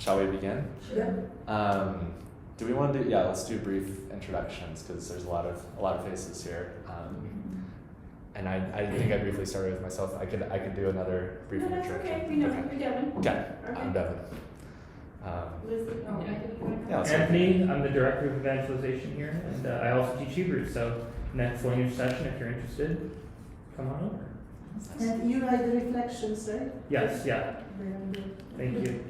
Shall we begin? Sure. Do we want to do? Yeah, let's do brief introductions because there's a lot of faces here. And I think I briefly started with myself. I could do another brief No, that's introduction. okay. We know you're Devin. Okay, Okay. I'm Devin. Liz, oh, I didn't. Yeah, Anthony, I'm the director of evangelization here, and I also teach Hebrew. So next language session, if you're interested, come on over. And you write the reflections, right? Yes, yeah. Very good. Thank you.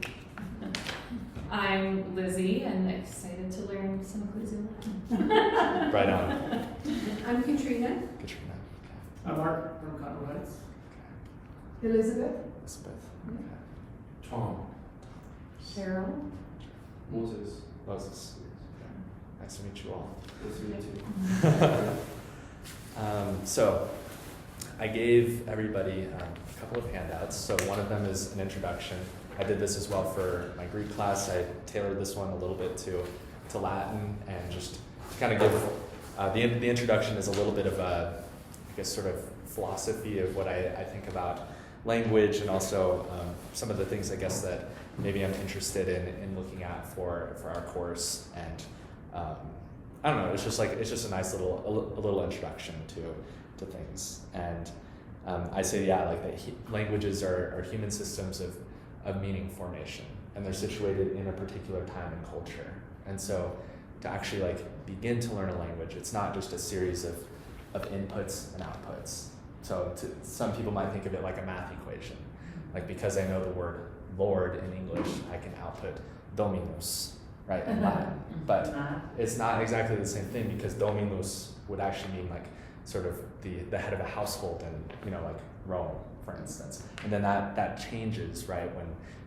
I'm Lizzie and excited to learn some Ecclesiastical Latin. Right on. I'm Katrina. Katrina. I'm Mark from Consonants. Elizabeth. Elizabeth. Tom. Cheryl. Moses. Moses. Nice to meet you all. Nice to meet you. So, I gave everybody a couple of handouts. So one of them is an introduction. I did this as well for my Greek class. I tailored this one a little bit to Latin and just to kind of give the introduction is a little bit of a, I guess, sort of philosophy of what I think about language and also some of the things I guess that maybe I'm interested in looking at for our course. And I don't know. It's just a nice little introduction to things. And I say like that languages are human systems of meaning formation, and they're situated in a particular time and culture. And so to actually begin to learn a language, it's not just a series of inputs and outputs. So some people might think of it like a math equation. Because I know the word Lord in English, I can output Dominus, right, in Latin. But it's not exactly the same thing because Dominus would actually mean sort of the head of a household in, Rome, for instance. And then that changes, right, when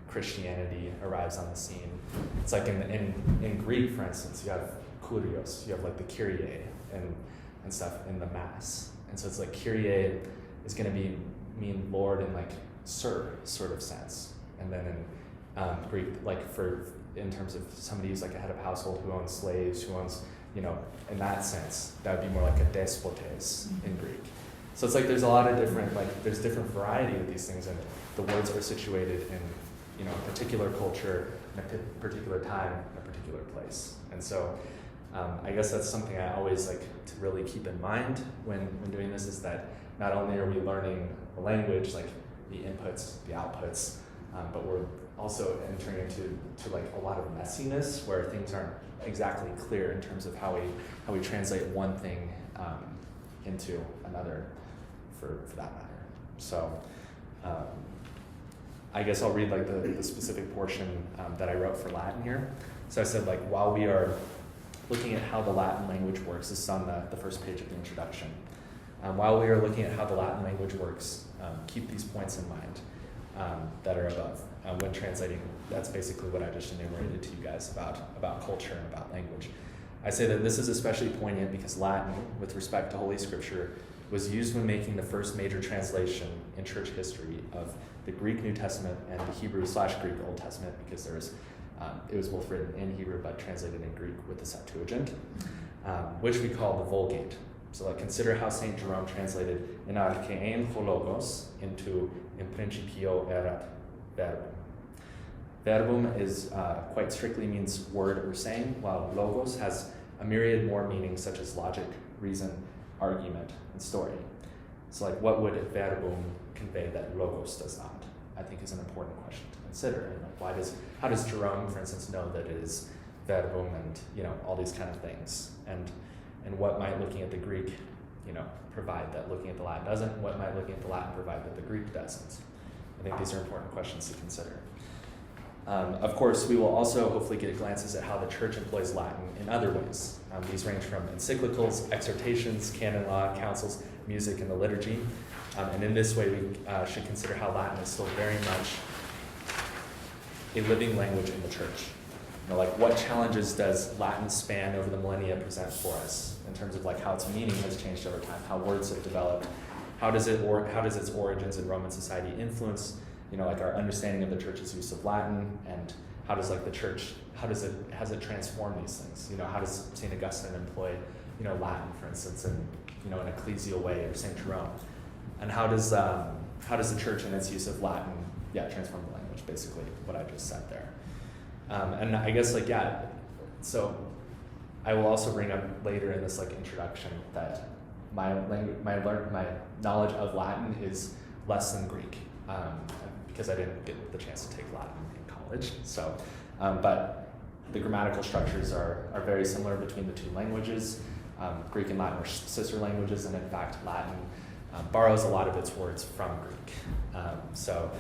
Christianity arrives on the scene. It's like in Greek, for instance, you have kurios, you have the Kyrie and stuff in the Mass. And so it's Kyrie is going to mean Lord in sir sort of sense. And then in Greek, in terms of somebody who's a head of household who owns slaves, who owns, in that sense, that would be more like a despotes in Greek. So it's there's a lot of different, there's different variety of these things, and the words are situated in, a particular culture, in a particular time, in a particular place. And so I guess that's something I always like to really keep in mind when doing this, is that not only are we learning the language, the inputs, the outputs, but we're also entering into a lot of messiness where things aren't exactly clear in terms of how we translate one thing into another for that matter. So I guess I'll read the specific portion that I wrote for Latin here. So I said while we are looking at how the Latin language works, this is on the first page of the introduction. While we are looking at how the Latin language works, keep these points in mind that are above. When translating, that's basically what I just enumerated to you guys about culture and about language. I say that this is especially poignant because Latin, with respect to Holy Scripture, was used when making the first major translation in church history of the Greek New Testament and the Hebrew/Greek Old Testament, because it was both written in Hebrew but translated in Greek with the Septuagint, which we call the Vulgate. So consider how St. Jerome translated in archein ho logos into in principio erat verbum. Verbum is quite strictly means word or saying, while logos has a myriad more meanings such as logic, reason, argument, and story. So what would verbum convey that logos does not? I think is an important question to consider. And how does Jerome, for instance, know that it is verbum and all these kind of things? And what might looking at the Greek, provide that looking at the Latin doesn't? What might looking at the Latin provide that the Greek doesn't? I think these are important questions to consider. Of course, we will also hopefully get glances at how the church employs Latin in other ways. These range from encyclicals, exhortations, canon law, councils, music, and the liturgy. And in this way, we should consider how Latin is still very much a living language in the church. What challenges does Latin span over the millennia present for us in terms of how its meaning has changed over time, how words have developed, how does its origins in Roman society influence our understanding of the church's use of Latin, and how does the church, has it transformed these things? How does St. Augustine employ Latin, for instance, in an ecclesial way, or St. Jerome? And how does the church in its use of Latin transform the language, basically what I just said there. And I guess like, yeah, so I will also bring up later in this like introduction that my knowledge of Latin is less than Greek, because I didn't get the chance to take Latin in college. So, but the grammatical structures are very similar between the two languages. Greek and Latin are sister languages, and in fact, Latin borrows a lot of its words from Greek. So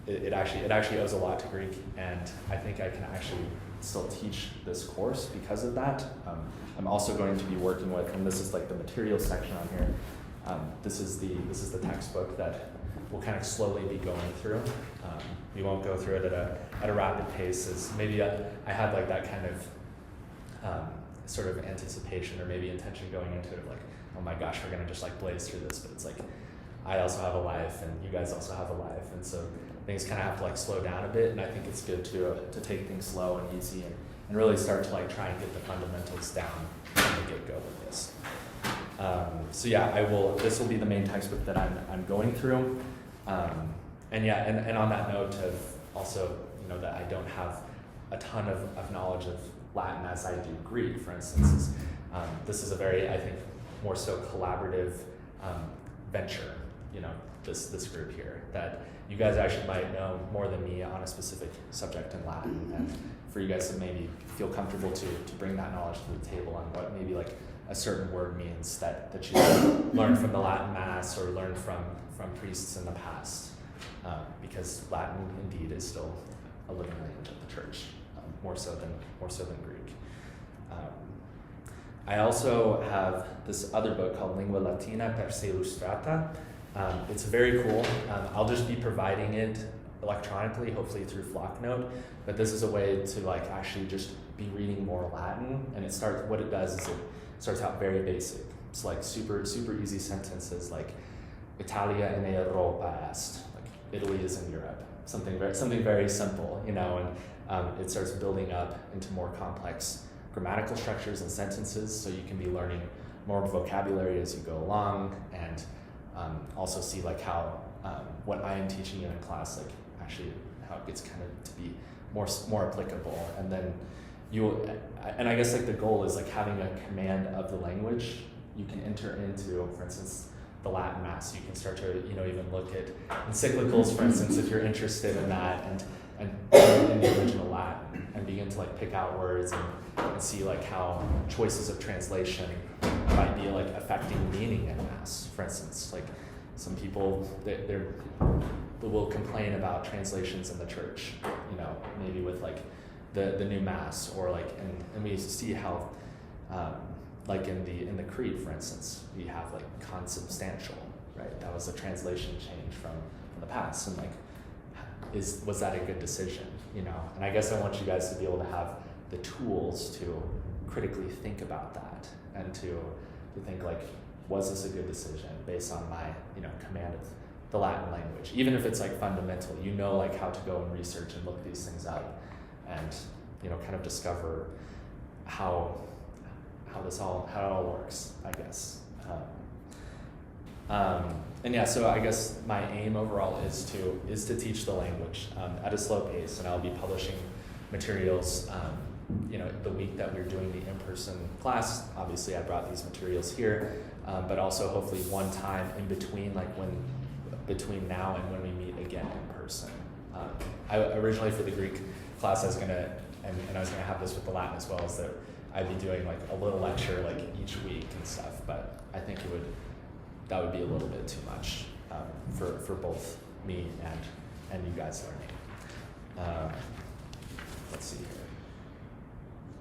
it actually owes a lot to Greek, and I think I can actually still teach this course because of that. I'm also going to be working with, and this is like the material section on here. This is the textbook that we'll kind of slowly be going through. We won't go through it at a rapid pace, as maybe I had like that kind of sort of anticipation or maybe intention going into it, like, oh my gosh, we're gonna just like blaze through this, but it's like, I also have a life and you guys also have a life, and so things kind of have to like slow down a bit, and I think it's good to take things slow and easy and really start to like try and get the fundamentals down from the get-go with this. So yeah, this will be the main textbook that I'm going through. And yeah, and on that note of also, you know, that I don't have a ton of knowledge of Latin as I do Greek, for instance. This is a very, I think, more so collaborative venture, you know, this group here, that you guys actually might know more than me on a specific subject in Latin, and for you guys to maybe feel comfortable to bring that knowledge to the table on what maybe like a certain word means that you learned from the Latin Mass or learned from priests in the past, because Latin indeed is still a living language of the church, more so than Greek. I also have this other book called Lingua Latina per se illustrata. It's very cool. I'll just be providing it electronically, hopefully through Flocknote, but this is a way to like actually just be reading more Latin, and what it does is it starts out very basic. It's like super easy sentences like Italia in Europa est, like Italy is in Europe, something very simple, you know, and it starts building up into more complex grammatical structures and sentences, so you can be learning more vocabulary as you go along, and also see like how what I am teaching you in class, like actually how it gets kind of to be more applicable, and then and I guess like the goal is like having a command of the language. You can enter into, for instance, the Latin Mass. You can start to, you know, even look at encyclicals, for instance, if you're interested in that, and in the original Latin, and begin to like pick out words and see like how choices of translation might be like affecting meaning in Mass. For instance, like some people they will complain about translations in the church, you know, maybe with like the new Mass, or like, and we see how like in the Creed, for instance, we have like consubstantial, right? That was a translation change from the past, and like, was that a good decision, you know? And I guess I want you guys to be able to have the tools to critically think about that, and to think like, was this a good decision based on my, you know, command of the Latin language? Even if it's like fundamental, you know, like how to go and research and look these things up, and, you know, kind of discover how it all works, I guess. And yeah, so I guess my aim overall is to teach the language at a slow pace, and I'll be publishing materials, you know, the week that we're doing the in-person class. Obviously, I brought these materials here, but also hopefully one time in between, like between now and when we meet again in person. I originally for the Greek class, I was gonna have this with the Latin as well, is that I'd be doing like a little lecture like each week and stuff, but I think that would be a little bit too much for both me and you guys learning. Let's see here.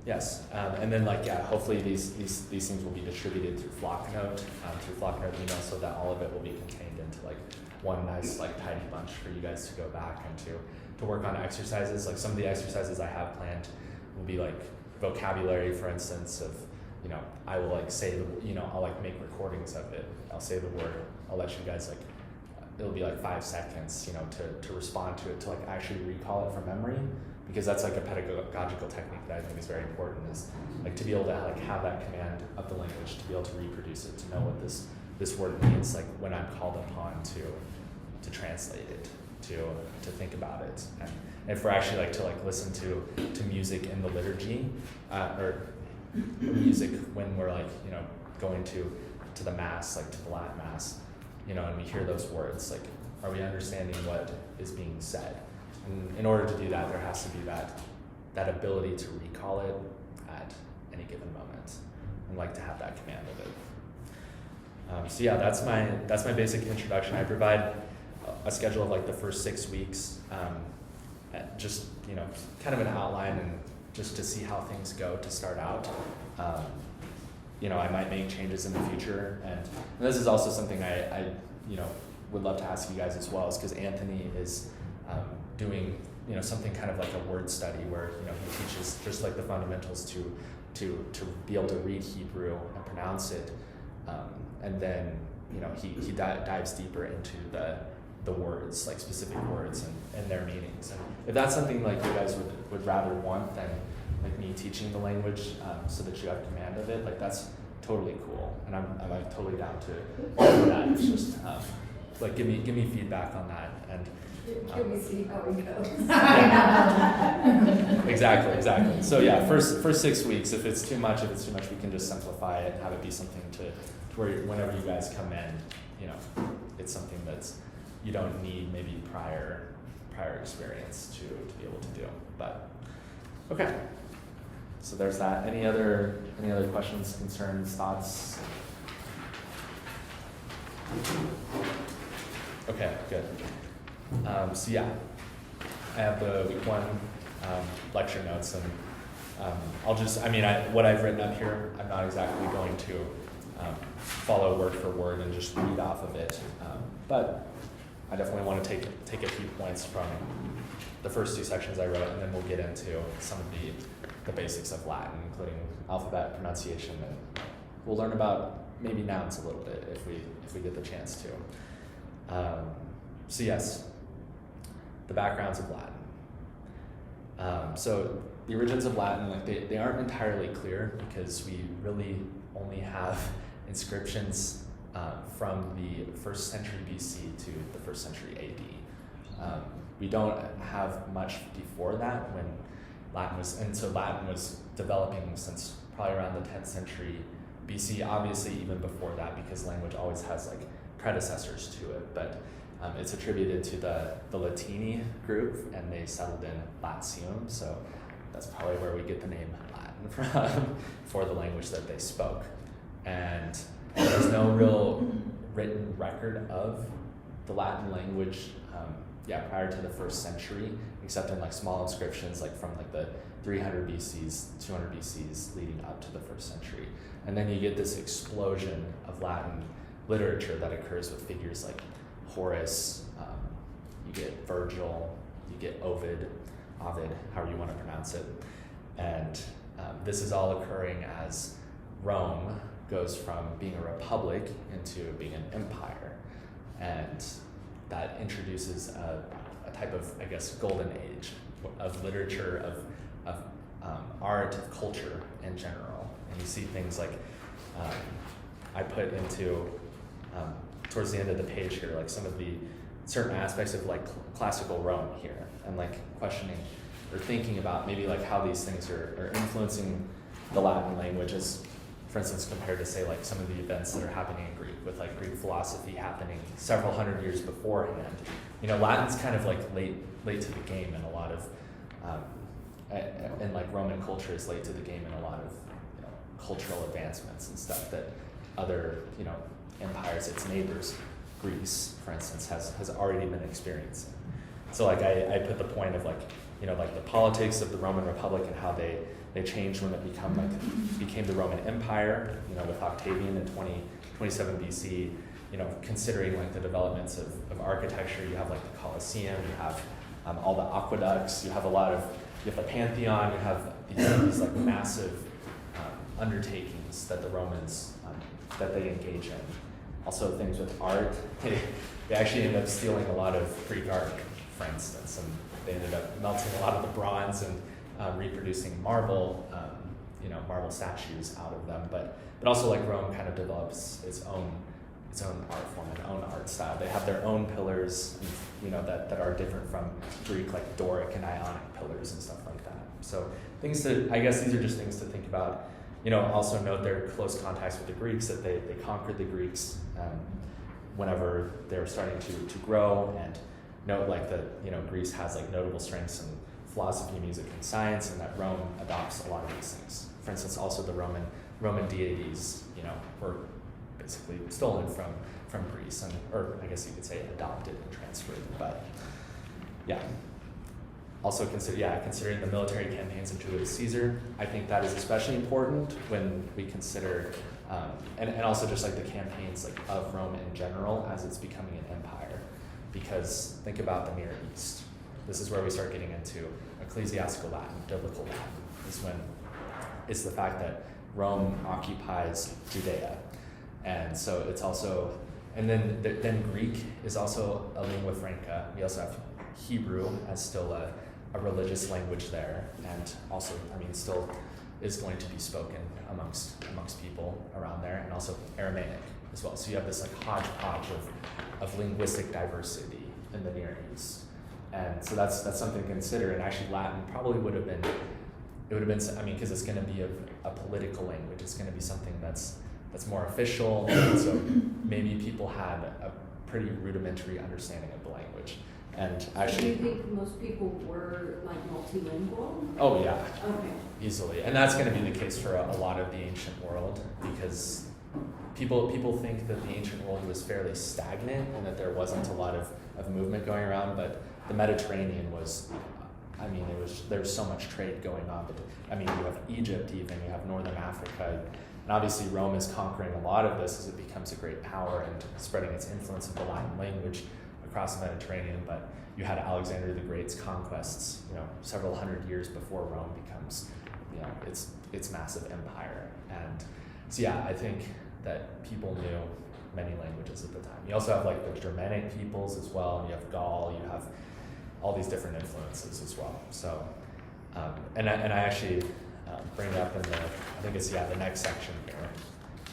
Yes, and then like, yeah, hopefully these things will be distributed through Flocknote, email, so that all of it will be contained into like one nice like tidy bunch for you guys to go back and to work on exercises. Like some of the exercises I have planned will be like vocabulary, for instance, of, you know, I will like say I'll like make recordings of it. I'll say the word. I'll let you guys like, it'll be like 5 seconds, you know, to respond to it, to like actually recall it from memory, because that's like a pedagogical technique that I think is very important, is like to be able to like have that command of the language, to be able to reproduce it, to know what this word means, like when I'm called upon to translate it, to think about it. And if we're actually like to like listen to music in the liturgy, or music when we're like, you know, going to the mass, like to the Latin mass, you know, and we hear those words, like, are we understanding what is being said? And in order to do that, there has to be that ability to recall it at any given moment, and like to have that command of it. So yeah, that's my basic introduction. I provide a schedule of like the first 6 weeks, just, you know, kind of an outline, and just to see how things go to start out. You know, I might make changes in the future, and this is also something I you know, would love to ask you guys as well, is because Anthony is doing, you know, something kind of like a word study where, you know, he teaches just like the fundamentals to be able to read Hebrew and pronounce it, and then, you know, he dives deeper into the words, like specific words and their meanings. And if that's something like you guys would rather want than like me teaching the language, so that you have command of it, like that's totally cool, and I'm like totally down to do that. It's just like give me feedback on that, and Can we see how it goes? exactly. So yeah, first 6 weeks. If it's too much, we can just simplify it and have it be something to where whenever you guys come in, you know, it's something that's you don't need maybe prior experience to be able to do. But okay. So there's that. Any other questions, concerns, thoughts? Okay, good. So yeah, I have the week 1 lecture notes, and what I've written up here, I'm not exactly going to follow word for word and just read off of it, but I definitely want to take a few points from the first 2 sections I wrote, and then we'll get into some of the basics of Latin, including alphabet, pronunciation, and we'll learn about maybe nouns a little bit if we get the chance to. So yes, the backgrounds of Latin. So the origins of Latin, like they aren't entirely clear, because we really only have inscriptions from the 1st century BC to the 1st century AD. We don't have much before that, when Latin was developing since probably around the 10th century BC, obviously even before that, because language always has like predecessors to it, but it's attributed to the Latini group, and they settled in Latium, so that's probably where we get the name Latin from, for the language that they spoke. And there's no real written record of the Latin language prior to the 1st century, except in like small inscriptions like from like the 300 BCs, 200 BCs leading up to the 1st century. And then you get this explosion of Latin literature that occurs with figures like Horace, you get Virgil, you get Ovid, however you want to pronounce it. And this is all occurring as Rome goes from being a republic into being an empire. And that introduces a type of, I guess, golden age of literature, of art, of culture in general. And you see things like, I put into, towards the end of the page here, like some of the certain aspects of like classical Rome here, and like questioning or thinking about maybe like how these things are influencing the Latin languages, for instance, compared to say like some of the events that are happening in Greek, with like Greek philosophy happening several hundred years beforehand. You know, Latin's kind of like late to the game in a lot of, and like Roman culture is late to the game in a lot of, you know, cultural advancements and stuff that other, you know, empires, its neighbors, Greece, for instance, has already been experiencing. So like I put the point of like, you know, like the politics of the Roman Republic and how they changed when it became the Roman Empire, you know, with Octavian in 27 BC, you know, considering like the developments of architecture. You have like the Colosseum, you have all the aqueducts, you have the Pantheon, you have these like massive undertakings that the Romans, that they engage in. Also things with art, they actually ended up stealing a lot of Greek art, for instance, and they ended up melting a lot of the bronze and reproducing marble, marble statues out of them. But also like Rome kind of develops its its own art form and own art style. They have their own pillars, you know, that are different from Greek, like Doric and Ionic pillars and stuff like that. So things to, I guess these are just things to think about. You know, also note their close contacts with the Greeks, that they conquered the Greeks whenever they were starting to grow, and note like that, you know, Greece has like notable strengths in philosophy, music, and science, and that Rome adopts a lot of these things. For instance, also the Roman deities, you know, were basically stolen from Greece, and or I guess you could say adopted and transferred. But yeah. Also considering the military campaigns of Julius Caesar, I think that is especially important when we consider, and also just like the campaigns like of Rome in general as it's becoming an empire. Because think about the Near East. This is where we start getting into Ecclesiastical Latin, biblical Latin, is when it's the fact that Rome occupies Judea. And so it's also, and then Greek is also a lingua franca. We also have Hebrew as still a religious language there, and also, I mean, still is going to be spoken amongst people around there, and also Aramaic as well. So you have this like hodgepodge of linguistic diversity in the Near East, and so that's something to consider. And actually, Latin probably would have been, I mean, because it's going to be a political language. It's going to be something that's more official, and so maybe people had a pretty rudimentary understanding of the language. And actually, do you think most people were like multilingual? Oh yeah, Okay. easily, and that's going to be the case for a lot of the ancient world, because people think that the ancient world was fairly stagnant and that there wasn't a lot of movement going around, but the Mediterranean was, I mean, there was so much trade going on. But I mean, you have Egypt, even you have Northern Africa, and obviously Rome is conquering a lot of this as it becomes a great power and spreading its influence of the Latin language across the Mediterranean. But you had Alexander the Great's conquests, you know, several hundred years before Rome becomes, you know, its massive empire. And so yeah, I think that people knew many languages at the time. You also have like the Germanic peoples as well, and you have Gaul, you have all these different influences as well. So, and I actually bring it up in the, I think it's the next section here,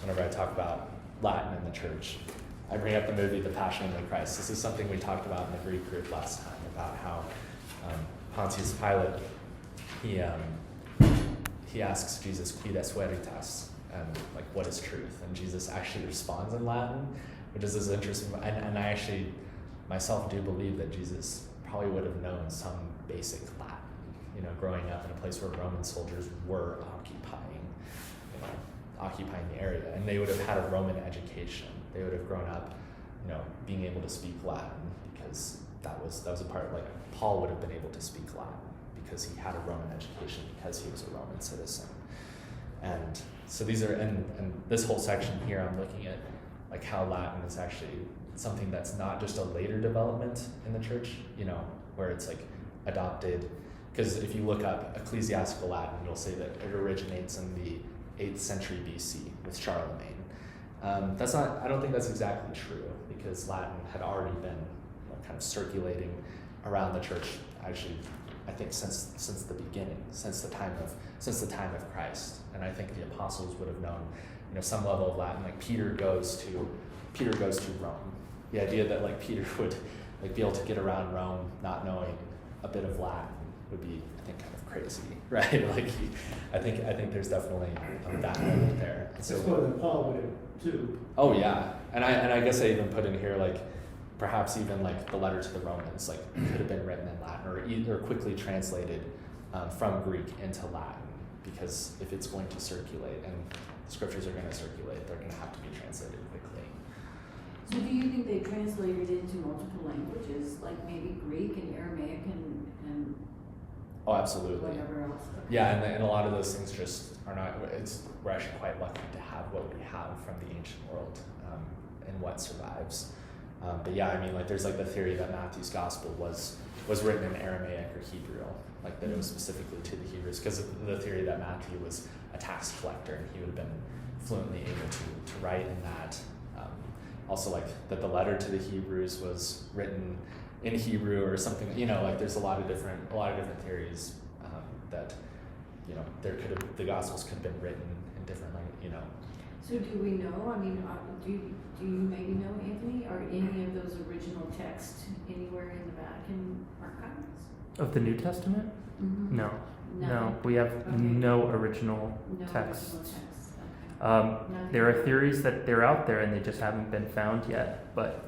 whenever I talk about Latin in the church. I bring up the movie The Passion of the Christ. This is something we talked about in the Greek group last time, about how Pontius Pilate, he asks Jesus, quid est veritas, and like, what is truth? And Jesus actually responds in Latin, which is this interesting, and I actually myself do believe that Jesus probably would have known some basic Latin, you know, growing up in a place where Roman soldiers were occupying the area, and they would have had a Roman education. They would have grown up, you know, being able to speak Latin, because that was a part, like Paul would have been able to speak Latin because he had a Roman education, because he was a Roman citizen. And so these are, and this whole section here, I'm looking at like how Latin is actually something that's not just a later development in the church, you know, where it's like adopted. Because if you look up Ecclesiastical Latin, you'll see that it originates in the 8th century BC with Charlemagne. That's not, I don't think that's exactly true, because Latin had already been, you know, kind of circulating around the church, actually, I think since the beginning, since the time of Christ. And I think the apostles would have known, you know, some level of Latin. Like Peter goes to Rome. The idea that like Peter would like be able to get around Rome not knowing a bit of Latin would be, I think, kind of crazy, right? Like I think there's definitely that element there. And so, That's more than Paul would have too. oh yeah, and I guess I even put in here like perhaps even like the letter to the Romans like could have been written in Latin or quickly translated from Greek into Latin, because if it's going to circulate and the scriptures are going to circulate, they're going to have to be translated quickly. So do you think they translated into multiple languages, like maybe Greek and Aramaic and Oh, absolutely. whatever else? Okay. Yeah, and a lot of those things just are not. We're actually quite lucky to have what we have from the ancient world and what survives. But yeah, I mean, like there's like the theory that Matthew's gospel was written in Aramaic or Hebrew, like that it was specifically to the Hebrews, because of the theory that Matthew was a tax collector and he would have been fluently able to write in that. Also, like that the letter to the Hebrews was written in Hebrew or something. You know, like there's a lot of different theories that, you know, the Gospels could have been written in different, you know, So do we know, I mean, do you maybe know, Anthony, are any of those original texts anywhere in the Vatican archives? Of the New Testament? Mm-hmm. No. No, Nothing? we have Okay. no original No texts. original texts, okay. Nothing. There are theories that they're out there and they just haven't been found yet. But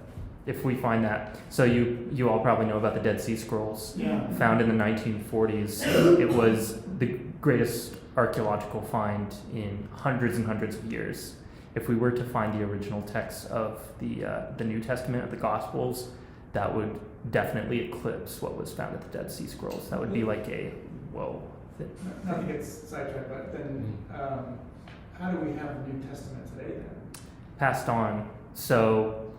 if we find that, so you all probably know about the Dead Sea Scrolls, Yeah. found in the 1940s. It was the greatest archaeological find in hundreds and hundreds of years. If we were to find the original texts of the New Testament, of the Gospels, that would definitely eclipse what was found at the Dead Sea Scrolls. That would be like a whoa. Not to get sidetracked, but then how do we have the New Testament today then? Passed on. So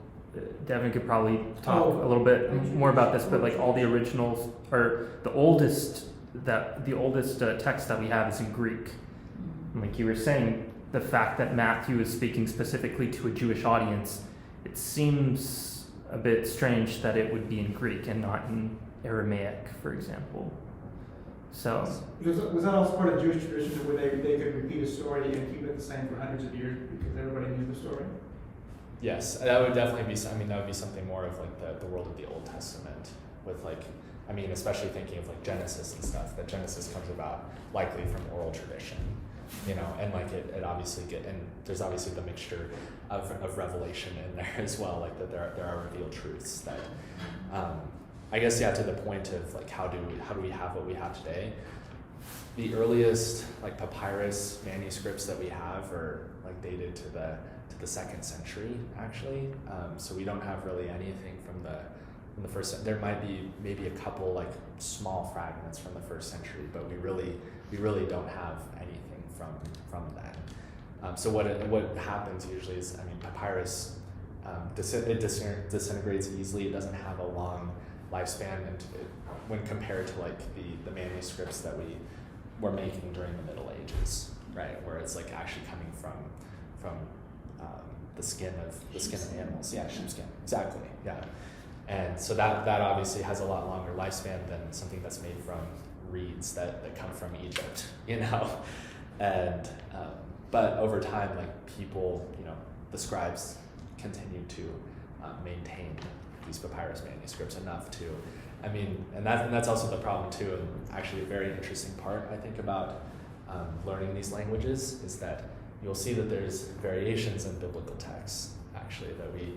Devin could probably talk Oh. a little bit more about this, but like all the originals, or the oldest text that we have is in Greek. And like you were saying, the fact that Matthew is speaking specifically to a Jewish audience, it seems a bit strange that it would be in Greek and not in Aramaic, for example. So Was that also part of Jewish tradition where they could repeat a story and keep it the same for hundreds of years because everybody knew the story? Yes, that would definitely be. I mean, that would be something more of like the world of the Old Testament, with like, I mean, especially thinking of like Genesis and stuff. That Genesis comes about likely from oral tradition, you know, and like it obviously and there's obviously the mixture of revelation in there as well. Like that there are revealed truths that, I guess to the point of like how do we have what we have today. The earliest like papyrus manuscripts that we have are like dated to the 2nd century actually. So we don't have really anything from the first. There might be maybe a couple like small fragments from the 1st century, but we really don't have anything from then. So what happens usually is, I mean, papyrus it disintegrates easily. It doesn't have a long lifespan, and when compared to like the manuscripts that we were making during the Middle Ages, right, where it's like actually coming from the skin of animals. Yeah, sheepskin. Exactly. Yeah. And so that obviously has a lot longer lifespan than something that's made from reeds that come from Egypt, you know. And but over time, like people, you know, the scribes continued to maintain these papyrus manuscripts enough to, I mean, and that's also the problem too. And actually, a very interesting part I think about learning these languages is that you'll see that there's variations in biblical texts, actually, that we,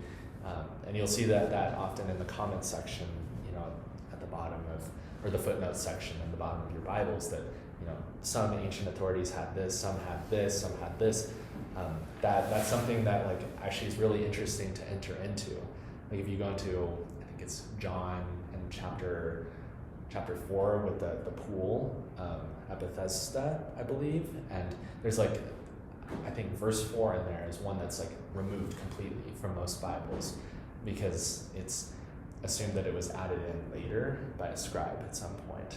and you'll see that often in the comments section, you know, at the bottom or the footnotes section in the bottom of your Bibles, that, you know, some ancient authorities had this, some had this, some had this. That's something that, like, actually is really interesting to enter into. Like, if you go into, I think it's John in chapter 4 with the pool at Bethesda, I believe, and there's like, I think verse 4 in there is one that's like removed completely from most Bibles because it's assumed that it was added in later by a scribe at some point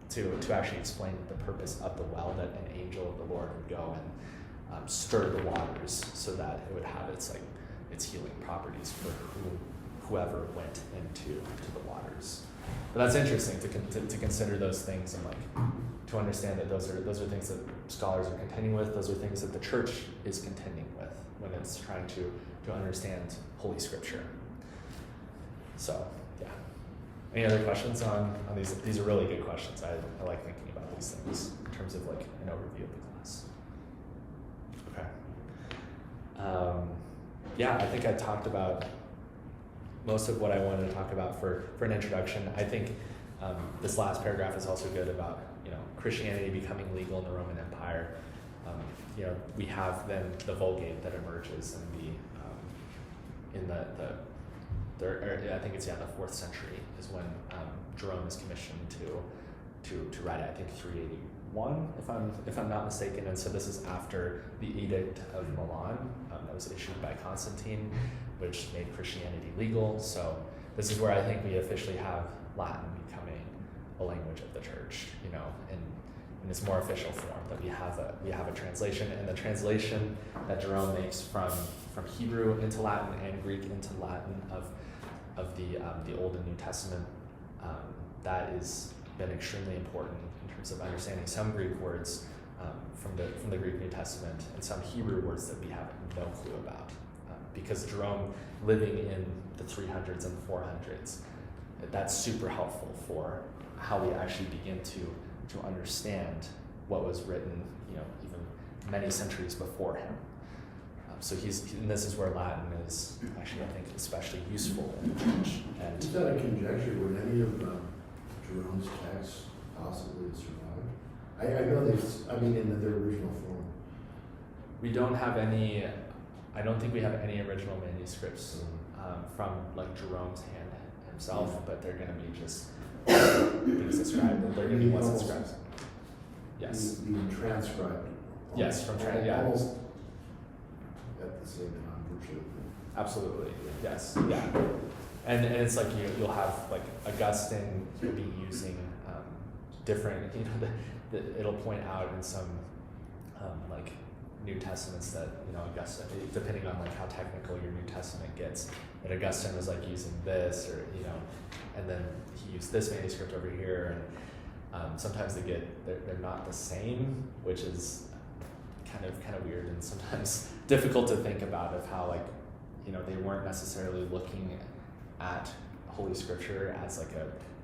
to actually explain the purpose of the well, that an angel of the Lord would go and stir the waters so that it would have its healing properties for whoever went into the waters. But that's interesting to consider those things and like to understand that those are things that scholars are contending with. Those are things that the church is contending with when it's trying to understand Holy Scripture. So, yeah. Any other questions on these? These are really good questions. I like thinking about these things in terms of like an overview of the class. Okay. Yeah, I think I talked about most of what I wanted to talk about for an introduction. I think this last paragraph is also good about, you know, Christianity becoming legal in the Roman Empire. You know, we have then the Vulgate that emerges in the I think it's the 4th century is when Jerome is commissioned to write it. I think 381, if I'm not mistaken. And so this is after the Edict of Milan that was issued by Constantine, which made Christianity legal. So this is where I think we officially have Latin becoming a language of the church, you know, in its more official form, that we have a translation, and the translation that Jerome makes from Hebrew into Latin and Greek into Latin of the Old and New Testament, that has been extremely important in terms of understanding some Greek words from the Greek New Testament, and some Hebrew words that we have no clue about. Because Jerome, living in the 300s and 400s, that's super helpful for how we actually begin to understand what was written, even many centuries before him. So and this is where Latin is actually, I think, especially useful in the church. And is that a conjecture? Would any of Jerome's texts possibly survive? I know in their original form. we don't have any. I don't think we have any original manuscripts from like Jerome's hand himself, but they're going to be just things inscribed. They're going to be ones inscribed. Yes. Being transcribed. Yes, from almost at the same time, virtually. Absolutely. Yes. Yeah. And it's like you'll have like Augustine. You'll be using different. It'll point out in some like New Testaments that Augustine, depending on like how technical your New Testament gets, that Augustine was like using this or and then he used this manuscript over here, and sometimes they're not the same, which is kind of weird and sometimes difficult to think about of how like they weren't necessarily looking at Holy Scripture as like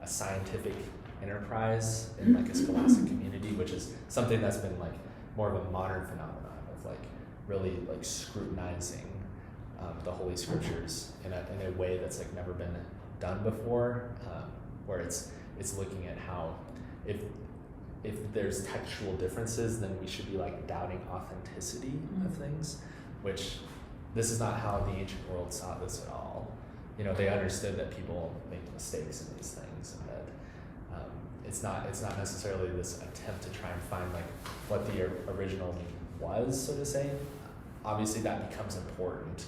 a scientific enterprise in like a scholastic community, which is something that's been like more of a modern phenomenon of like really like scrutinizing the Holy Scriptures in a way that's like never been done before, where it's looking at how if there's textual differences, then we should be like doubting authenticity of things, which this is not how the ancient world saw this at all. They understood that people make mistakes in these things, and that it's not necessarily this attempt to try and find like what the original meaning was, so to say. Obviously, that becomes important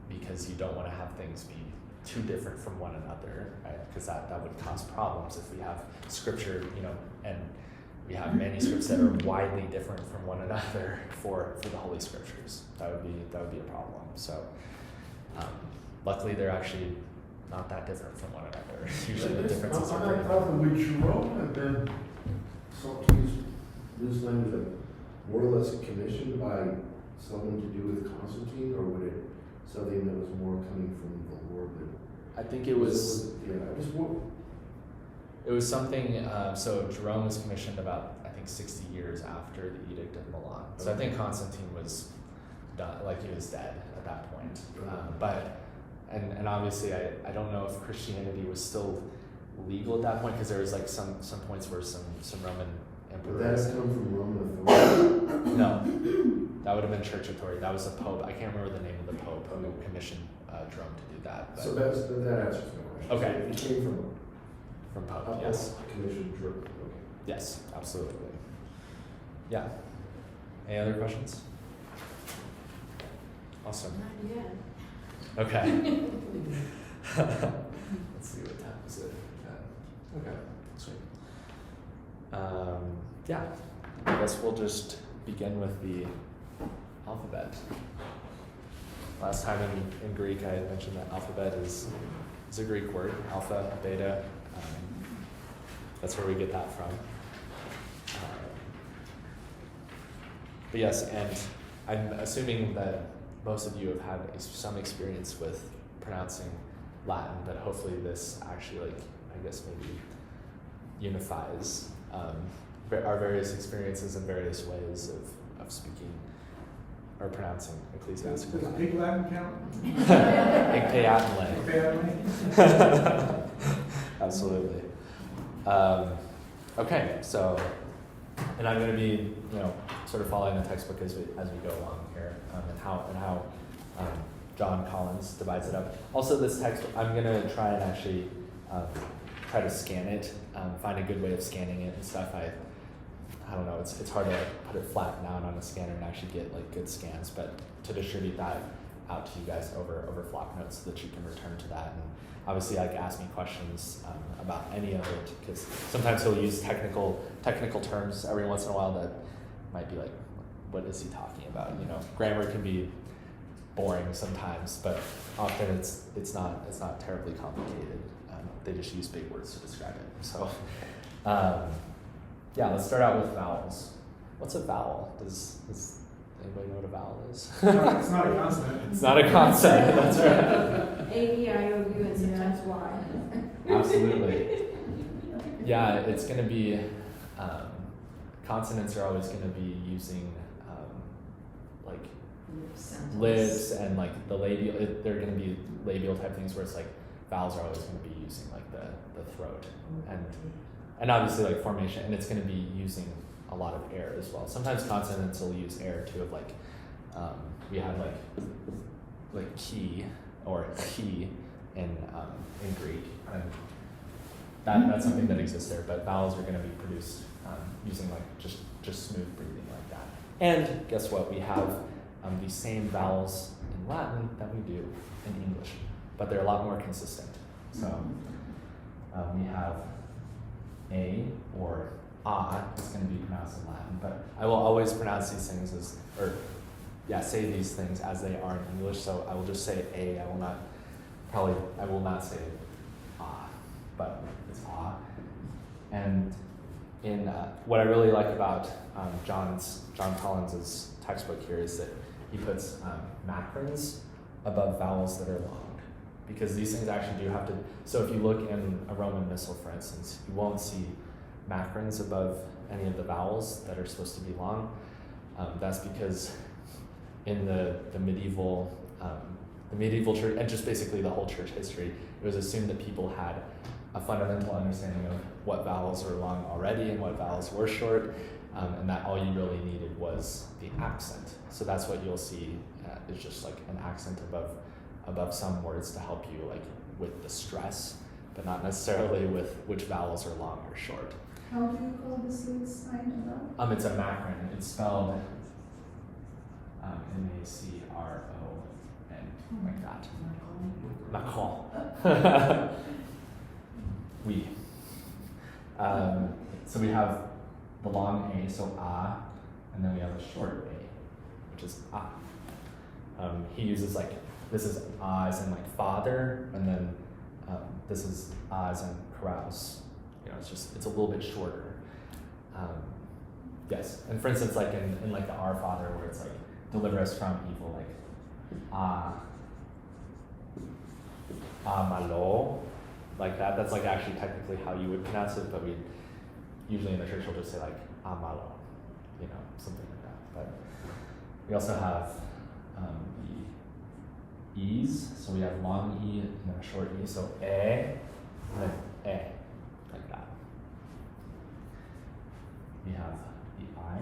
because you don't want to have things be too different from one another, right? Because that would cause problems if we have scripture, and we have manuscripts that are widely different from one another for the Holy Scriptures. That would be a problem. So luckily, they're actually not that different from one another. Usually, the differences are pretty. Would Jerome have been something this language more or less commissioned by someone to do with Constantine, or would it something that was more coming from the Lord? I think it was. Yeah, It was something. So Jerome was commissioned about, I think, 60 years after the Edict of Milan. So I think Constantine was done, like he was dead at that point. And obviously, I don't know if Christianity was still legal at that point, because there was like some points where some Roman Would that emperors. have come from Roman authority? No, that would have been church authority. That was the Pope. I can't remember the name of the Pope who commissioned Jerome to do that. But So that answers my question. Okay. So it came from Pope, from yes. commissioned Jerome. Okay. Yes, absolutely. Yeah. Any other questions? Awesome. Not yet. Okay. Let's see what time is it. Okay, sweet. Yeah, I guess we'll just begin with the alphabet. Last time in Greek, I had mentioned that alphabet is a Greek word, alpha, beta. That's where we get that from. But yes, and I'm assuming that most of you have had some experience with pronouncing Latin, but hopefully this actually, like, I guess maybe unifies our various experiences and various ways of speaking or pronouncing Ecclesiastical Does Latin. Big Latin count? Icpeatenle. Absolutely. Okay, so, and I'm going to be, sort of following the textbook as we go along here, and how John Collins divides it up. Also, this text, I'm going to try and actually try to scan it, find a good way of scanning it and stuff. I don't know, it's hard to like put it flat down on a scanner and actually get like good scans, but to distribute that out to you guys over flock notes so that you can return to that. And obviously, like, ask me questions about any of it, because sometimes he'll use technical terms every once in a while that might be like, what is he talking about? Grammar can be boring sometimes, but often it's not terribly complicated. They just use big words to describe it. So, yeah, let's start out with vowels. What's a vowel? Does anybody know what a vowel is? It's not a consonant. It's not a consonant, that's right. A, E, I, O, U, and sometimes Y. Absolutely. Yeah, it's going to be, consonants are always going to be using like lips and like the labial, they're going to be labial type things where it's like vowels are always going to be using like the throat and obviously like formation, and it's going to be using a lot of air as well. Sometimes consonants will use air too, of like, we have like key or key in Greek, and that's something that exists there, but vowels are going to be produced using like just smooth breathing like that. And guess what? We have the same vowels in Latin that we do in English, but they're a lot more consistent. So we have a or a is going to be pronounced in Latin, but I will always pronounce these things say these things as they are in English. So I will just say a. I will not say but it's ah. And in what I really like about John Collins' textbook here is that he puts macrons above vowels that are long, because these things actually do have to. So if you look in a Roman missal, for instance, you won't see macrons above any of the vowels that are supposed to be long. That's because in the medieval church, and just basically the whole church history, it was assumed that people had a fundamental understanding of what vowels are long already and what vowels were short, and that all you really needed was the accent. So that's what you'll see is just like an accent above some words to help you like with the stress, but not necessarily with which vowels are long or short. How do you call this little sign above? It's a macron. It's spelled M-A-C-R-O-N, like that. Macron. We. So we have the long A, so ah, and then we have a short A, which is ah. He uses like, this is ah as in like father, and then this is ah as in carouse. You know, it's a little bit shorter. Yes, and for instance, like in like the Our Father, where it's like, deliver us from evil, like malo, like that. That's like actually technically how you would pronounce it, but we usually in the church will just say like amalo, you know, something like that. But we also have the e's, so we have long e and then a short e, so and then like that. We have the I,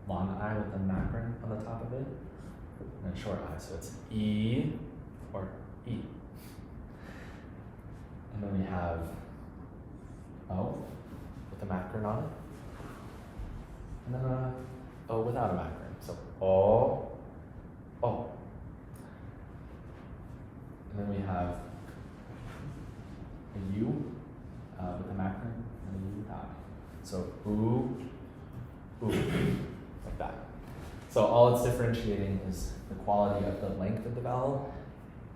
long I with the macron on the top of it, and then short I, so it's E or E. And then we have O with a macron on it, and then a O without a macron, so O, O. And then we have a U with a macron and a U without. So oo, like that. So all it's differentiating is the quality of the length of the vowel.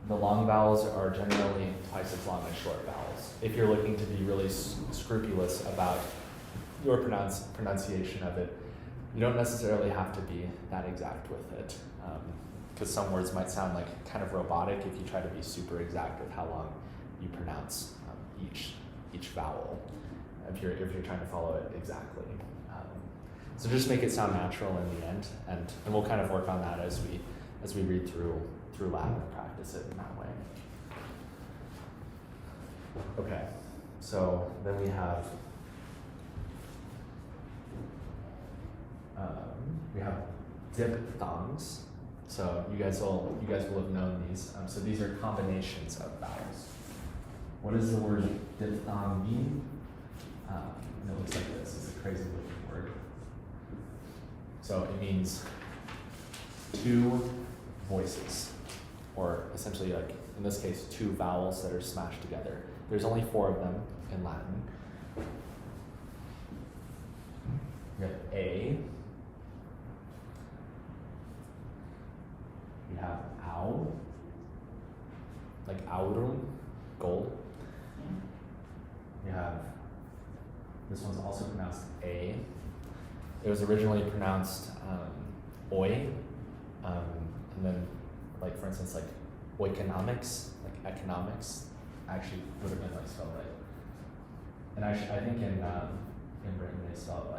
The long vowels are generally twice as long as short vowels. If you're looking to be really scrupulous about your pronunciation of it, you don't necessarily have to be that exact with it, because some words might sound like kind of robotic if you try to be super exact with how long you pronounce each vowel, if you're trying to follow it exactly. So just make it sound natural in the end, and we'll kind of work on that as we read through Latin and practice it in that way. Okay, so then we have diphthongs. So you guys will have known these. So these are combinations of vowels. What does the word diphthong mean? And it looks like this. It's a crazy looking word. So it means two voices, or essentially, like in this case, two vowels that are smashed together. There's only 4 of them in Latin. We have A. We have au, like aurum, gold. We have, this one's also pronounced A. it was originally pronounced oi, and then like for instance like oikonomics, like economics, actually would have been like spelled right. And actually, I think in Britain they spell it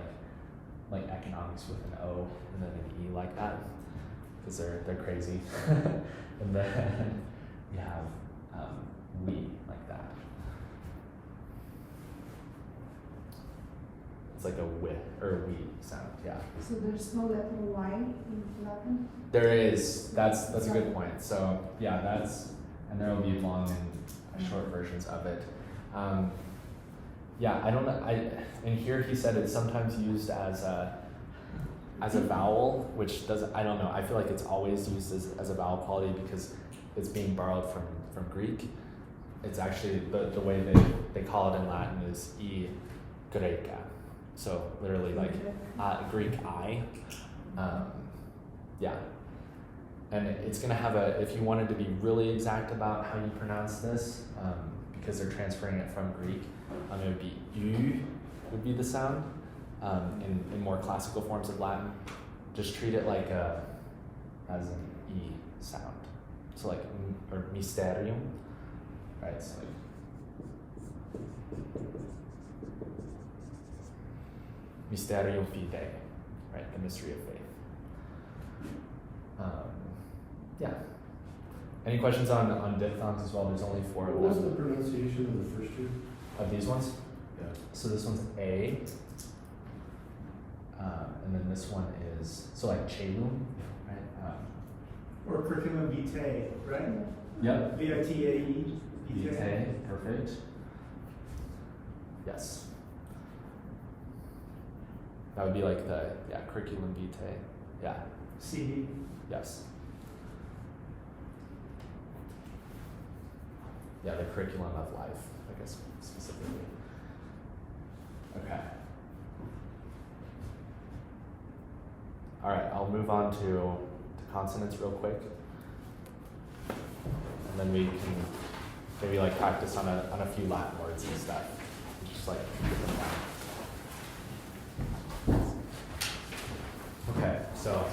like economics with an O and then an E like that, because they're crazy. And then you have we like that. It's like a wi or we sound, yeah. So there's no letter Y in Latin? There is. That's a good point. So yeah, and there will be long and short versions of it. Yeah, I don't know. In here he said it's sometimes used as a vowel, which doesn't. I don't know. I feel like it's always used as a vowel quality because it's being borrowed from Greek. It's actually the way they call it in Latin is e Greca. So literally like Greek I. Yeah. And it's going to have if you wanted to be really exact about how you pronounce this, because they're transferring it from Greek, it would be U would be the sound. In more classical forms of Latin, just treat it like as an E sound. So like, or mysterium, right? So like, mysterium fide, right? The mystery of faith. Yeah. Any questions on diphthongs as well? There's only 4 of What was them. the pronunciation of the first two? Of these ones? Yeah. So this one's A. And then this one is, so like chelum, right? Or curriculum vitae, right? Yep. V-I-T-A-E. Vitae, perfect. Yes. That would be like the, curriculum vitae. Yeah, C. yes. Yeah, the curriculum of life, I guess specifically. Okay. All right, I'll move on to consonants real quick. And then we can maybe like practice on a few Latin words and stuff. Just like get them down. Okay, so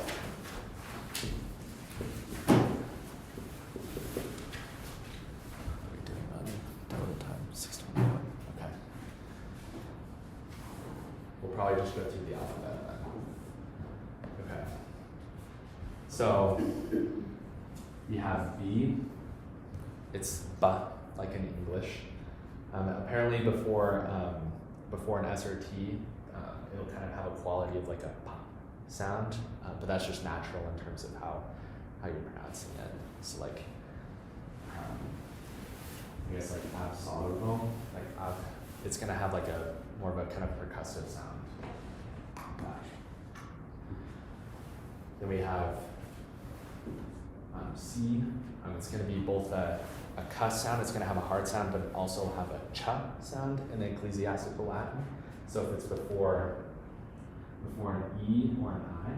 okay. We'll probably just go through the alphabet then. Okay. So we have B. It's ba, like in English. Apparently before an S or T, it'll kind of have a quality of like a pa sound, but that's just natural in terms of how you're pronouncing it. So like, I guess like absolvo, like it's gonna have like a more of a kind of percussive sound. Then we have C. It's going to be both a k sound. It's going to have a hard sound, but also have a ch sound in the Ecclesiastical Latin. So if it's before an E or an I,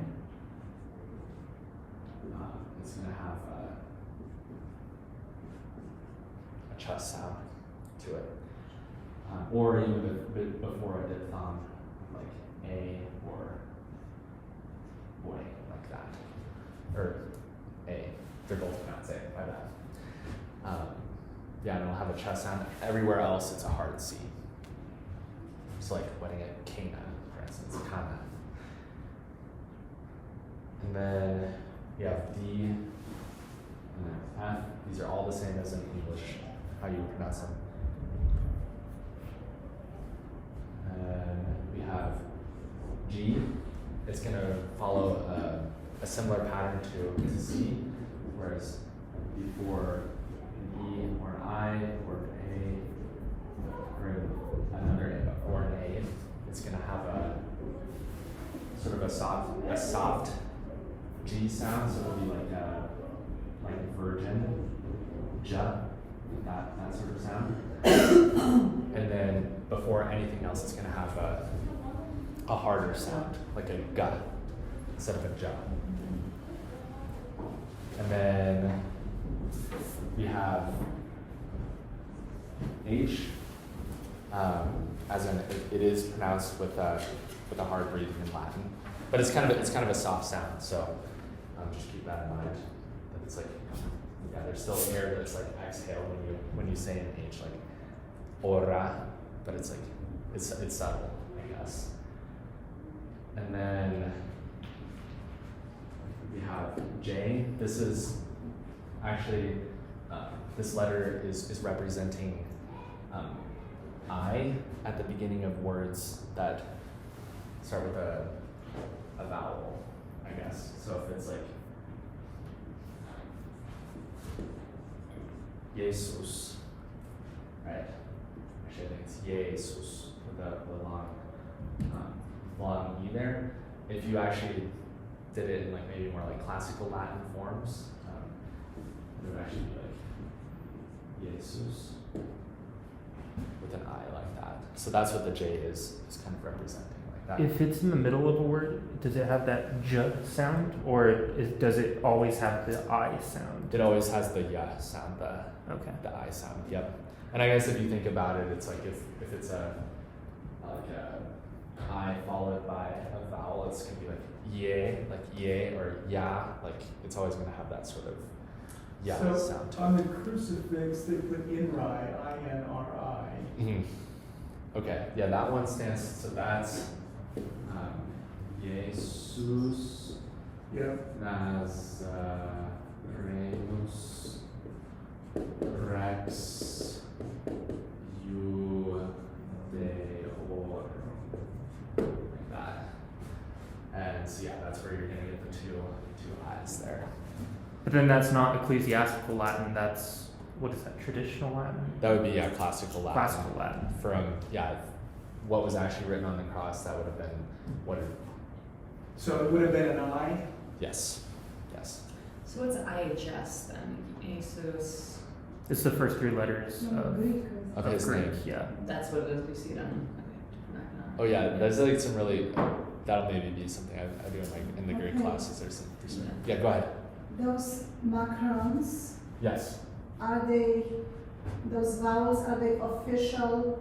it's going to have a ch sound to it. Or even before a diphthong, like A or boy, like that. Or A. They're both pronounced A, by that. Yeah, and it'll have a ch sound. Everywhere else, it's a hard C. So like wedding at Cana, for instance, Kana. And then you have D and then F. These are all the same as in English, how you pronounce them. And we have G. It's going to follow a similar pattern to C, whereas before an E or an I or an A or another A or an A, it's going to have a sort of a soft G sound, so it'll be like virgin, ja, that sort of sound. And then before anything else, it's going to have a harder sound, like a ga instead of a ja. And then we have H, as in it is pronounced with with a hard breathing in Latin. But it's kind of a soft sound, so just keep that in mind. That it's like, yeah, there's still air that's like exhaled when you say an H, like ora, but it's like it's subtle, I guess. And then we have J. This is actually this letter is representing I at the beginning of words that start with a vowel, I guess. So if it's like Jesus, right? Actually, I think it's Jesus with a long E there. If you actually did it in like maybe more like classical Latin forms, it would actually be like Jesus with an I like that. So that's what the J is kind of representing like that. If it's in the middle of a word, does it have that j sound, or does it always have the I sound? It always has the ya sound, the I sound. Yep. And I guess if you think about it, it's like if it's a I followed by a vowel, it's gonna be like ye or ya, like it's always gonna have that sort of ya sound to it. On the crucifix, they put INRI, I-N-R-I. Mhm. Okay, yeah, that one stands, so that's Jesus Yep. Nazarenus Rex Judeorum, like that. And so yeah, that's where you're gonna get the two I's there. But then that's not ecclesiastical Latin, that's, what is that, traditional Latin? That would be classical Latin. Classical Latin. From what was actually written on the cross, that would have been what it, So it would have been an I? yes. So what's IHS then? Asus. It's the first three letters No, of, Greek. Of his Greek, name. yeah. That's what it is. We see it on. Okay. Oh yeah, there's like some really, that'll maybe be something I do in the Greek Okay. classes or something. Yeah, go ahead. Those macrons, Yes. those vowels, are they official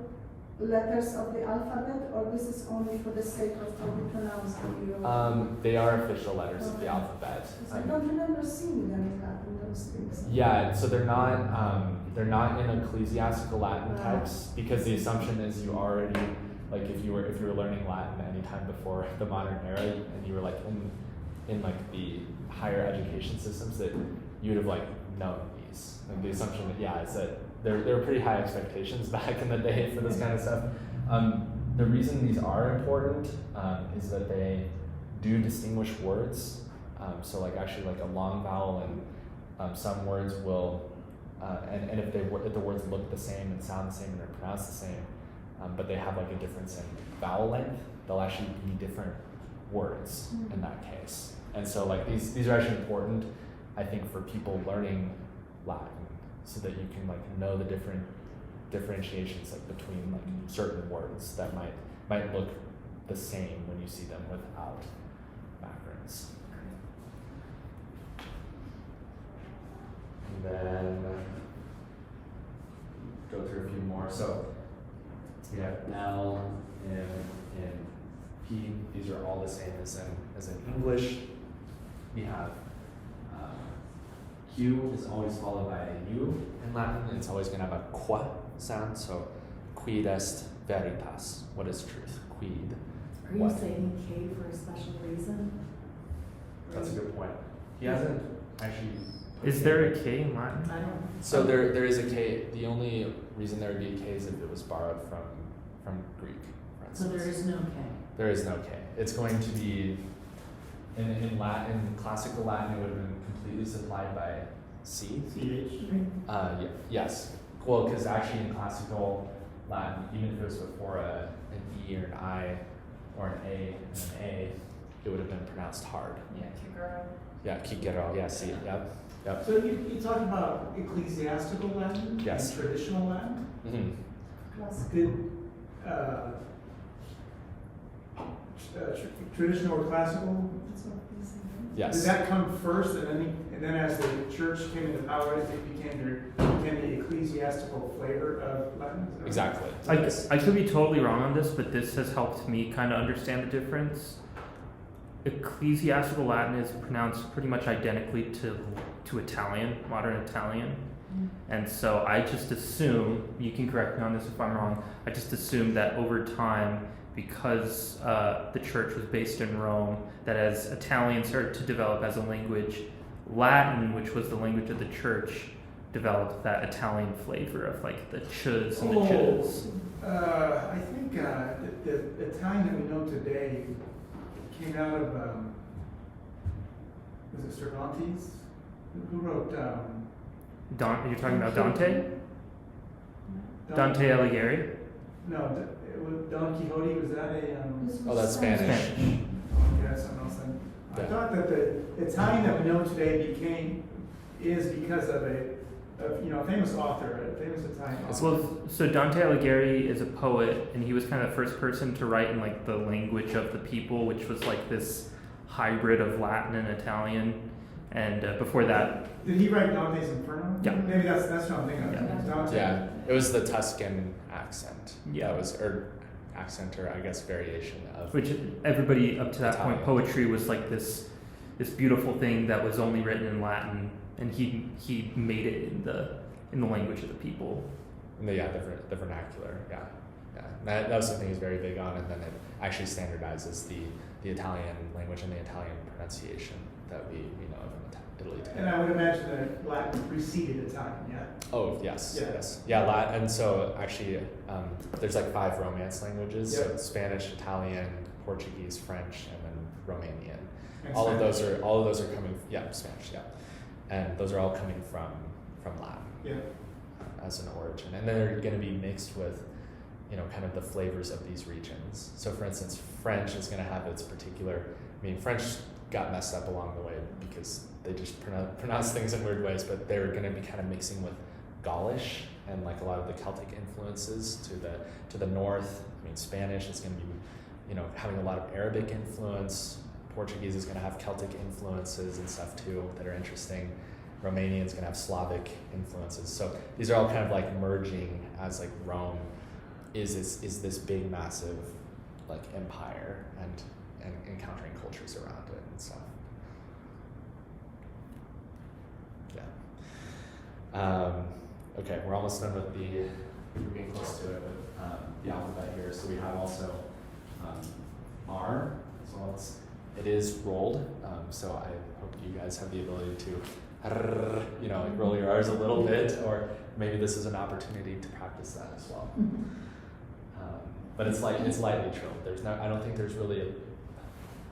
letters of the alphabet, or this is only for the sake of how we pronounce them? They are official letters of the Okay. alphabet. I don't remember seeing them in those things. Yeah, so they're not in ecclesiastical Latin Right. texts because the assumption is you already, like if you were learning Latin anytime before the modern era and you were like in like the higher education systems, that you would have like known these. Like the assumption that is that there were pretty high expectations back in the day for this kind of stuff. The reason these are important is that they do distinguish words. So like actually like a long vowel and some words will, and if the words look the same and sound the same and they're pronounced the same, but they have like a difference in vowel length, they'll actually be different words in that case. And so like these are actually important, I think, for people learning Latin, so that you can like know the different differentiations like between like certain words that might look the same when you see them without macrons. And then go through a few more. So we have L, M, and P. These are all the same as in English. We have Q is always followed by a U in Latin, and it's always going to have a qua sound. So quid est veritas? What is truth? Quid. Are you What? saving K for a special reason? That's a good point. He hasn't actually. Is there a K in Latin? I don't. So there is a K. The only reason there would be a K is if it was borrowed from Greek, for So instance. there is no K. There is no K. It's going to be in Latin, classical Latin, it would have been completely supplied by C. CH. Yes. Well, because actually in classical Latin, even if it was before an E or an I or an A and an A, it would have been pronounced hard. Yeah, Kigaro. Yeah, kikero. Yeah, C. Yep. So you talk about ecclesiastical Latin? Yes. And traditional Latin? Mm-hmm. Did, traditional or classical? That's what we say, right? Yes. Did that come first, and then as the church came into power, it became the ecclesiastical flavor of Latin? Is that right? Exactly. I could be totally wrong on this, but this has helped me kind of understand the difference. Ecclesiastical Latin is pronounced pretty much identically to Italian, modern Italian. And so I just assume, you can correct me on this if I'm wrong, I just assume that over time, because the church was based in Rome, that as Italian started to develop as a language, Latin, which was the language of the church, developed that Italian flavor of like the ch's and the ch's. I think the Italian that we know today came out of, was it Cervantes? Who wrote, You're talking about Dante? Dante Alighieri? No, it was Don Quixote, was that a, Oh, that's Spanish. okay, that's something else then. I Yeah. thought that the Italian that we know today is because of a famous author, a famous Italian author. Well, so Dante Alighieri is a poet, and he was kind of the first person to write in like the language of the people, which was like this hybrid of Latin and Italian. And before that, Did he write Dante's Inferno? Yeah. Maybe that's what I'm thinking of. Yeah. Dante. Yeah, it was the Tuscan accent. Yeah. That was, or accent, or I guess variation of. which everybody up to that Italian. point, poetry was like this beautiful thing that was only written in Latin, and he made it in the language of the people. And the vernacular, yeah. That was something he's very big on, and then it actually standardizes the Italian language and the Italian pronunciation that we know of in Italy today. And I would imagine that Latin preceded Italian, yeah? Oh, yes, Yeah. yes. Yeah, Latin, and so actually, there's like 5 Romance languages, so Yeah. Spanish, Italian, Portuguese, French, and then Romanian. And All of Spanish. those are coming, Spanish, yeah. And those are all coming from Latin. Yeah. As an origin, and then they're going to be mixed with, kind of the flavors of these regions. So, for instance, French is going to have its particular. French got messed up along the way because they just pronounce things in weird ways, but they're going to be kind of mixing with Gaulish and like a lot of the Celtic influences to the north. Spanish is going to be, having a lot of Arabic influence. Portuguese is going to have Celtic influences and stuff too that are interesting. Romanian is going to have Slavic influences. So these are all kind of like merging as like Rome is this big massive like empire and encountering cultures around it and stuff. Yeah. Okay, we're almost done with we're getting close to it with the alphabet here. So we have also R, as well as it is rolled. So I hope you guys have the ability to like roll your R's a little bit, or maybe this is an opportunity to practice that as well. But it's lightly trilled. I don't think there's really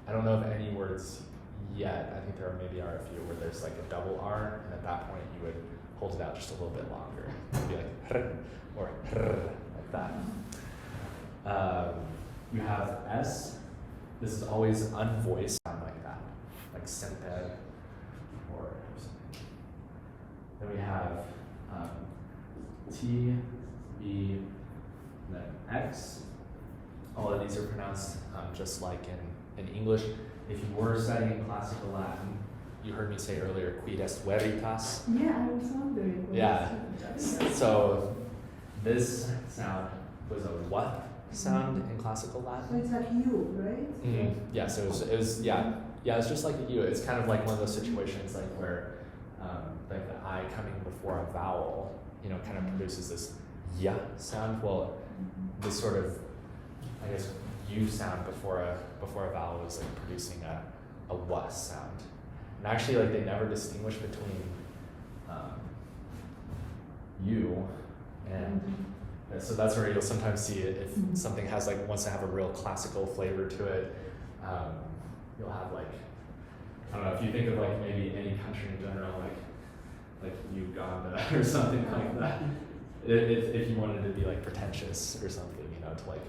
I don't know of any words yet. I think there maybe are a few where there's like a double R, and at that point you would hold it out just a little bit longer. It'd be like or like that. You have S. This is always unvoiced, sound like that, like semper or something. Then we have T, B, and then X. All of these are pronounced just like in English. If you were studying classical Latin, you heard me say earlier, quid est veritas. Yeah, I was wondering. Yeah. So this sound was a what sound in classical So Latin? it's like you, right? Mm-hmm. Yeah, so it was it's just like a U. It's kind of like one of those situations like where like the I coming before a vowel, kind of produces this yeah sound. Well, this sort of, I guess, U sound before a vowel is like producing a wa sound. And actually, like they never distinguish between U and so that's where you'll sometimes see it if something wants to have a real classical flavor to it. You'll have like, I don't know, if you think of like maybe any country in general, like Uganda or something like that. If you wanted to be like pretentious or something, to like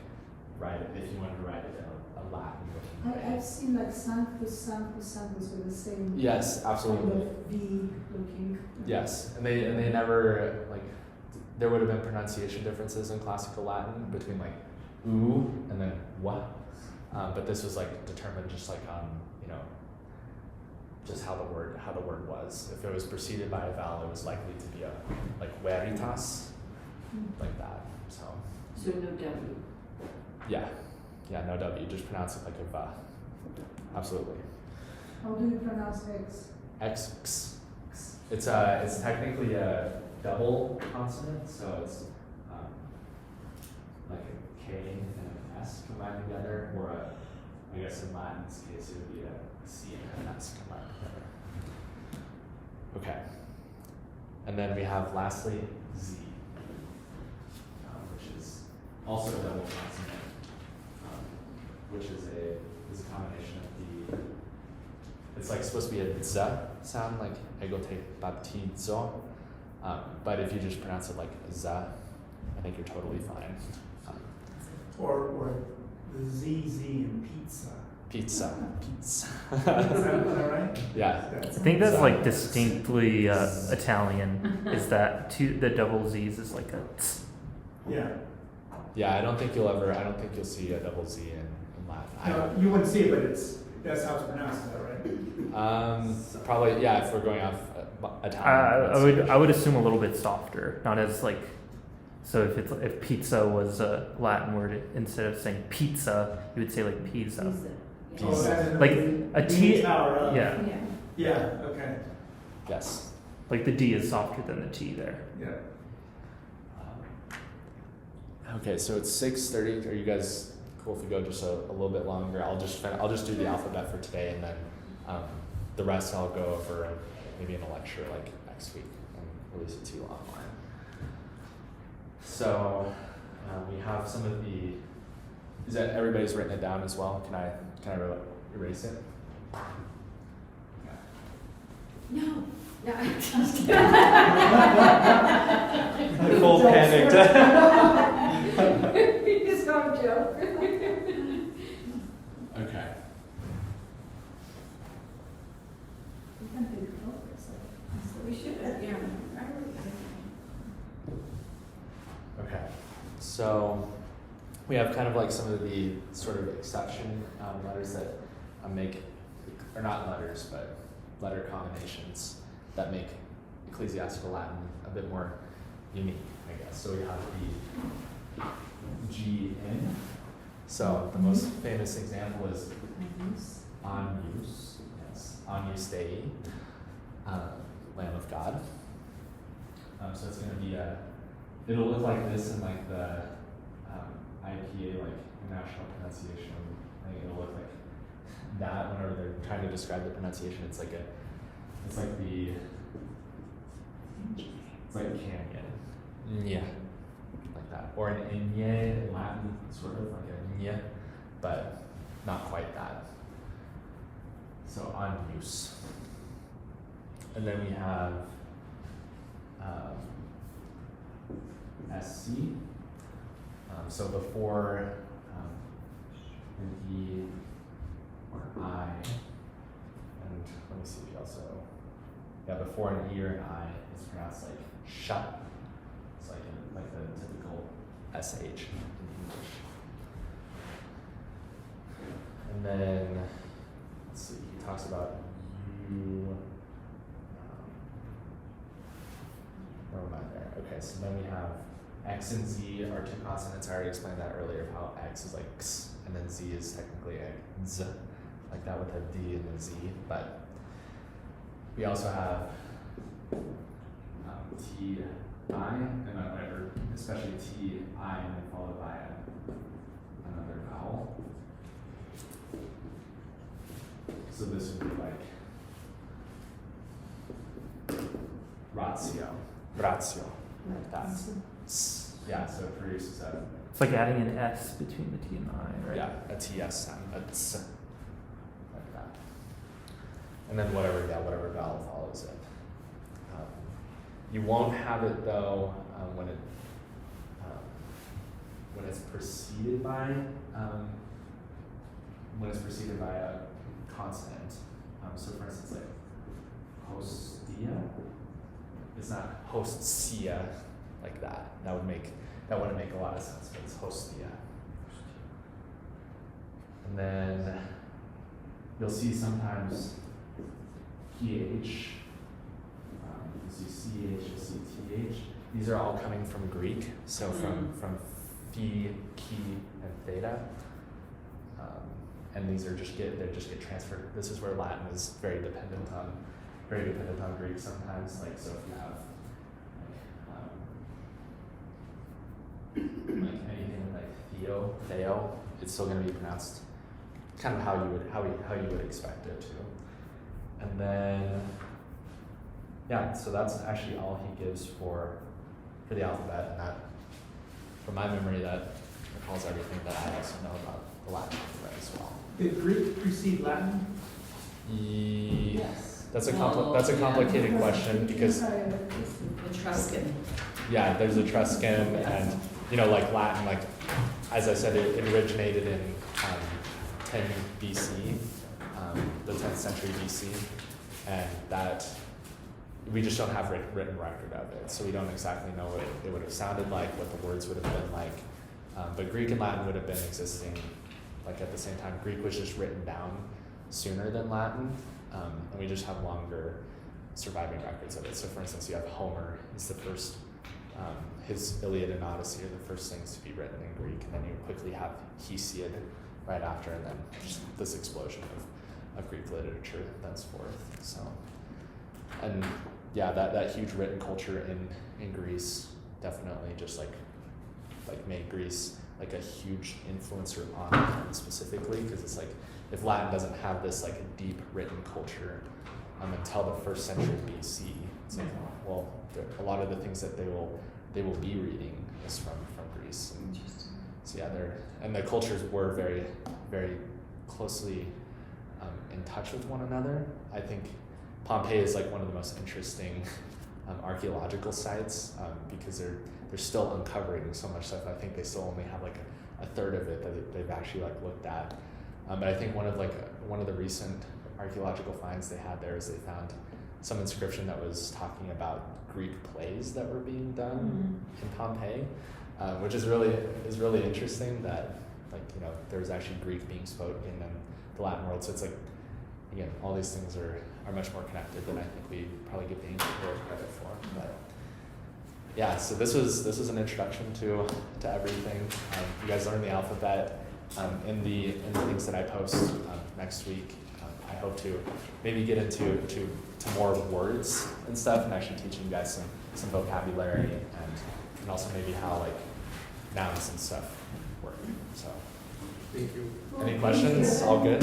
write it, if you wanted to write it in a Latin looking way. I've seen like sanctus with the same. Yes, absolutely. Kind of V looking. Yes, and they never like. There would have been pronunciation differences in classical Latin between like oo and then what, but this was like determined just like on just how the word was. If it was preceded by a vowel, it was likely to be a like veritas, like that. So no W. yeah, no W. Just pronounce it like a va. Absolutely. How do you pronounce eggs? X. It's technically a double consonant, so it's like a K and an S combined together, or I guess in Latin's case it would be a C and an S combined together. Okay. And then we have lastly Z, which is also a double consonant, which is a combination of it's like supposed to be a Z sound, like ego te baptizo, but if you just pronounce it like Z, I think you're totally fine. Or the ZZ in pizza. Pizza. Is that right? Yeah. I think that's like distinctly Italian. Is that the double Z's is like a tss. Yeah. Yeah, I don't think you'll see a double Z in Latin. No, you wouldn't see it, but that's how it's pronounced, is that right? Probably, yeah, if we're going off Italian. I would assume a little bit softer, not as like. So if pizza was a Latin word, instead of saying pizza, you would say like pizza. Pizza. Oh, that's in the Like a T. tower up. Yeah. Yeah. Yeah, okay. Yes. Like the D is softer than the T there. Yeah. Okay, so it's 6:30. Are you guys cool if we go just a little bit longer? I'll just do the alphabet for today, and then the rest I'll go over maybe in a lecture like next week and release it to you online. So we have some of the. Is that everybody's written it down as well? Can I erase it? No. No, I just Full panicked. You just don't joke. Okay. We should, yeah. Okay. So we have kind of like some of the sort of exception letters that make, or not letters, but letter combinations that make Ecclesiastical Latin a bit more unique, I guess. So we have the G in. So the most famous example is Agnus, yes, Agnus Dei, Lamb of God. So it's going to be it'll look like this in like the IPA, like National Pronunciation. I think it'll look like that whenever they're trying to describe the pronunciation. It's like canyon. Yeah. Like that. Or an inye in Latin, sort of like a nye, but not quite that. So Agnus. And then we have SC. So before an E or I, and let me see if you also, before an E or an I is pronounced like shut. It's like the typical SH in English. And then, let's see, he talks about U. Where am I there? Okay, so then we have X and Z are two consonants. I already explained that earlier, of how X is like X, and then Z is technically a Z, like that with a D and a Z. But we also have T, I, and whatever, especially T, I, and then followed by another vowel. So this would be like ratio, like that. Yeah, so it produces a. It's like adding an S between the T and the I, right? Yeah, a TS sound, a ts, like that. And then whatever vowel follows it. You won't have it though when it's preceded by a consonant. So for instance, like hostia, it's not hostia like that. That wouldn't make a lot of sense, but it's hostia. And then you'll see sometimes PH. You see CH, you see TH. These are all coming from Greek, so from phi, chi, and theta. And these are just get transferred. This is where Latin is very dependent on Greek sometimes. Like so, if you have like anything like theo, it's still going to be pronounced kind of how you would expect it to. And then so that's actually all he gives for the alphabet, and that, from my memory, that recalls everything that I also know about the Latin alphabet as well. Did Greek precede Latin? Yes. That's a complicated question because Etruscan. yeah, there's Etruscan, and like Latin, like as I said, it originated in 10 BC, the 10th century BC, and that we just don't have written record of it, so we don't exactly know what it would have sounded like, what the words would have been like. But Greek and Latin would have been existing like at the same time. Greek was just written down sooner than Latin, and we just have longer surviving records of it. So for instance, you have Homer is the first, his Iliad and Odyssey are the first things to be written in Greek, and then you quickly have Hesiod right after, and then just this explosion of Greek literature thenceforth. So, and yeah, that huge written culture in Greece definitely just like made Greece like a huge influencer on Latin specifically, because it's like if Latin doesn't have this like a deep written culture until the 1st century BC, it's like well, a lot of the things that they will be reading is from Greece. And so yeah, and the cultures were very very closely in touch with one another. I think Pompeii is like one of the most interesting archaeological sites because they're still uncovering so much stuff. I think they still only have like a third of it that they've actually like looked at. But I think one of the recent archaeological finds they had there is they found some inscription that was talking about Greek plays that were being done in Pompeii, which is really interesting that there was actually Greek being spoken in the Latin world. So it's like, again, all these things are much more connected than I think we probably give the ancient world credit for. But yeah, so this was an introduction to everything. You guys learned the alphabet. In the things that I post next week, I hope to maybe get into more words and stuff, and actually teaching you guys some vocabulary and also maybe how like nouns and stuff work. So Thank you. any questions? All good?